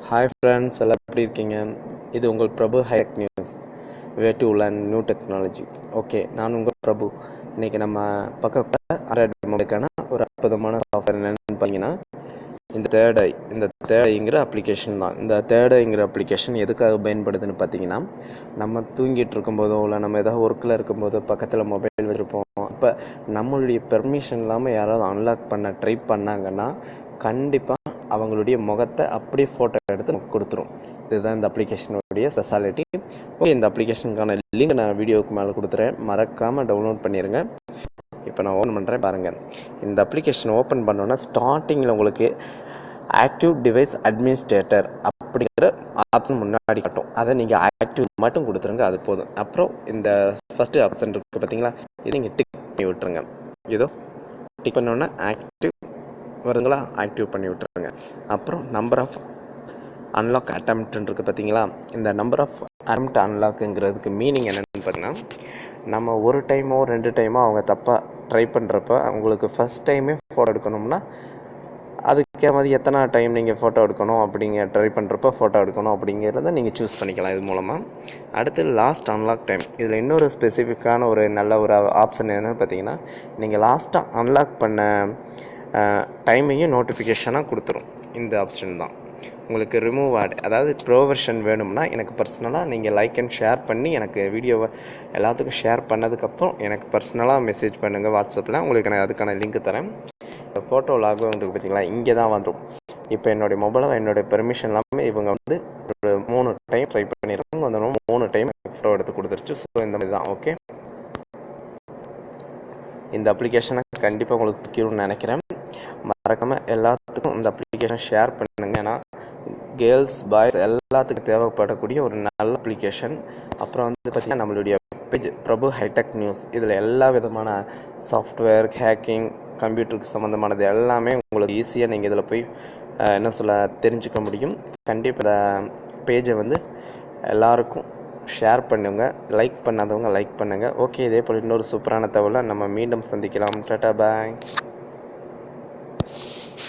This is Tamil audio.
ஹாய் ஃப்ரெண்ட்ஸ், எல்லாம் எப்படி இருக்கீங்க? இது உங்கள் Prabhu hi tech news, way to learn new technology. Okay, நான் உங்கள் பிரபு. இன்றைக்கி நம்ம பக்கத்தில் ஆண்ட்ராய்டு மொபைலுக்கான ஒரு அற்புதமான சாஃப்ட்வேர் என்னென்னு பார்த்தீங்கன்னா, இந்த தேர்டைங்கிற அப்ளிகேஷன் தான். இந்த தேர்டைங்கிற அப்ளிகேஷன் எதுக்காக பயன்படுதுன்னு பார்த்தீங்கன்னா, நம்ம தூங்கிட்டு இருக்கும்போதோ இல்லை நம்ம ஏதாவது ஒர்க்கில் இருக்கும்போதோ பக்கத்தில் மொபைல் வச்சுருப்போம். அப்போ நம்மளுடைய பெர்மிஷன் இல்லாமல் யாராவது அன்லாக் பண்ண ட்ரை பண்ணாங்கன்னா கண்டிப்பாக அவங்களுடைய முகத்தை அப்படியே ஃபோட்டோ எடுத்து நமக்கு கொடுத்துரும். இதுதான் இந்த அப்ளிகேஷனுடைய ஸ்பெஷாலிட்டி. ஓகே, இந்த அப்ளிகேஷனுக்கான லிங்க் நான் வீடியோவுக்கு மேலே கொடுத்துறேன், மறக்காமல் டவுன்லோட் பண்ணிடுங்க. இப்போ நான் ஓப்பன் பண்ணுறேன் பாருங்கள். இந்த அப்ளிகேஷன் ஓப்பன் பண்ணோன்னா ஸ்டார்டிங்கில் உங்களுக்கு ஆக்டிவ் டிவைஸ் அட்மினிஸ்ட்ரேட்டர் அப்படிங்கிற ஆப்ஷன் முன்னாடி காட்டும். அதை நீங்கள் ஆக்டிவ் மட்டும் கொடுத்துருங்க, அது போதும். அப்புறம் இந்த ஃபஸ்ட்டு ஆப்ஷன் இருக்குது பார்த்தீங்களா, இதை நீங்கள் டிக் பண்ணி விட்டுருங்க. இதோ டிக் பண்ணோன்னா ஆக்டிவ் வருதுங்களா, ஆக்டிவ் பண்ணி விட்டுருங்க. அப்புறம் நம்பர் ஆஃப் அன்லாக் அட்டம்ப்ட்னு இருக்குது பார்த்தீங்களா, இந்த நம்பர் ஆஃப் அட்டம்ப்ட் அன்லாக்குங்கிறதுக்கு மீனிங் என்னென்னு பார்த்தீங்கன்னா, நம்ம ஒரு டைமோ 2 டைமோ அவங்க தப்பாக ட்ரை பண்ணுறப்ப அவங்களுக்கு ஃபஸ்ட் டைமே ஃபோட்டோ எடுக்கணும்னா அதுக்கே மாதிரி எத்தனை டைம் நீங்கள் ஃபோட்டோ எடுக்கணும் ட்ரை பண்ணுறப்ப ஃபோட்டோ எடுக்கணும் அப்படிங்கிறத நீங்கள் சூஸ் பண்ணிக்கலாம் இது மூலமாக. அடுத்து லாஸ்ட் அன்லாக் டைம். இதில் இன்னொரு ஸ்பெசிஃபிக்கான ஒரு நல்ல ஒரு ஆப்ஷன் என்னென்னு பார்த்தீங்கன்னா, நீங்கள் லாஸ்ட்டாக அன்லாக் பண்ண டைமையும் நோட்டிஃபிகேஷனாக கொடுத்துரும். இந்த ஆப்ஷன் தான் உங்களுக்கு ரிமூவ் ஆட், அதாவது ப்ரோ வெர்ஷன் வேணும்னா எனக்கு பர்சனலாக நீங்கள் லைக் அண்ட் ஷேர் பண்ணி எனக்கு வீடியோவை எல்லாத்துக்கும் ஷேர் பண்ணதுக்கப்புறம் எனக்கு பர்சனலாக மெசேஜ் பண்ணுங்கள் வாட்ஸ்அப்பில். உங்களுக்கு நான் அதுக்கான லிங்க் தரேன். இந்த ஃபோட்டோ லாகோ இருக்குது பார்த்தீங்களா, இங்கே தான் வந்துடும். இப்போ என்னுடைய மொபைலை என்னுடைய பெர்மிஷன் இல்லாமல் இவங்க வந்து ஒரு 3 டைம் ட்ரை பண்ணிடுறாங்க, அந்த 3 டைம் ஃபோட்டோ எடுத்து கொடுத்துருச்சு. ஸோ இந்த மாதிரி தான். ஓகே, இந்த அப்ளிகேஷனை கண்டிப்பாக உங்களுக்கு பிடிக்கும்னு நினைக்கிறேன். மறக்காமல் எல்லாத்துக்கும் இந்த அப்ளிகேஷன் ஷேர் பண்ணுங்க. ஏன்னா கேர்ள்ஸ் பாய்ஸ் எல்லாத்துக்கும் தேவைப்படக்கூடிய ஒரு நல்ல அப்ளிகேஷன். அப்புறம் வந்து பார்த்திங்கன்னா நம்மளுடைய பேஜ் பிரபு ஹைடெக் நியூஸ், இதில் எல்லா விதமான சாஃப்ட்வேர், ஹேக்கிங், கம்ப்யூட்டருக்கு சம்மந்தமானது எல்லாமே உங்களுக்கு ஈஸியாக நீங்கள் இதில் போய் தெரிஞ்சுக்க முடியும். கண்டிப்பாக இந்த பேஜை வந்து எல்லாருக்கும் ஷேர் பண்ணுங்கள். லைக் பண்ணாதவங்க லைக் பண்ணுங்கள். ஓகே, இதே போல் இன்னொரு சூப்பரான தகவலை நம்ம மீண்டும் சந்திக்கலாம். டாடா, பாய்.